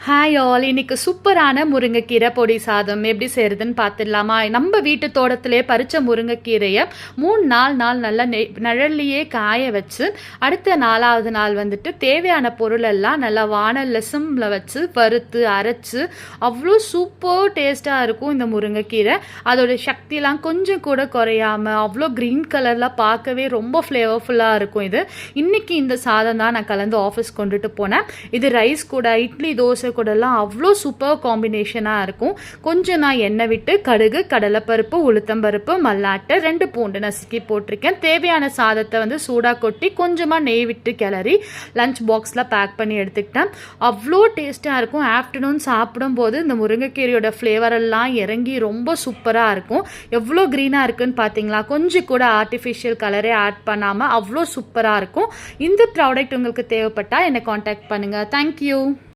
Hi all, இன்னைக்கு சூப்பரான முருங்கைக்கீரை பொடி சாதம் எப்படி செய்கிறதுன்னு பார்த்துடலாமா? நம்ம வீட்டு தோட்டத்திலே பறித்த முருங்கைக்கீரையை 3-4 நாள் நல்லா நிழல்லையே காய வச்சு அடுத்த 4வது நாள் வந்துட்டு தேவையான பொருளெல்லாம் நல்லா வானல்ல சிம்மில் வச்சு வறுத்து அரைச்சி அவ்வளோ சூப்பர் டேஸ்ட்டாக இருக்கும் இந்த முருங்கைக்கீரை. அதோடய சக்தியெலாம் கொஞ்சம் கூட குறையாமல் அவ்வளோ க்ரீன் கலரில் பார்க்கவே ரொம்ப ஃப்ளேவர்ஃபுல்லாக இருக்கும். இன்றைக்கி இந்த சாதம் தான் நான் கலந்து ஆஃபீஸ் கொண்டுட்டு போனேன். இது ரைஸ் கூட, இட்லி, தோசை கூடலாம் அவ்வளோ சூப்பர் காம்பினேஷனாக இருக்கும். கொஞ்சம் நான் எண்ணெய் விட்டு கடுகு, கடலைப்பருப்பு, உளுத்தம்பருப்பு, மல்லாட்டை, 2 பூண்டு நசுக்கி போட்டிருக்கேன். தேவையான சாதத்தை சூடாக கொட்டி கொஞ்சமாக நெய் விட்டு கிளறி லஞ்ச் பாக்ஸில் பேக் பண்ணி எடுத்துக்கிட்டேன். அவ்வளோ டேஸ்ட்டாக இருக்கும். ஆஃப்டர்நூன் சாப்பிடும்போது இந்த முருங்கைக்கீரையோட ஃப்ளேவரெல்லாம் இறங்கி ரொம்ப சூப்பராக இருக்கும். எவ்வளோ க்ரீனாக இருக்குன்னு பார்த்தீங்களா? கொஞ்சம் கூட ஆர்டிஃபிஷியல் கலரே ஆட் பண்ணாமல் அவ்வளோ சூப்பராக இருக்கும். இந்த ப்ராடக்ட் உங்களுக்கு தேவைப்பட்டால் என்னை காண்டாக்ட் பண்ணுங்கள். தேங்க்யூ.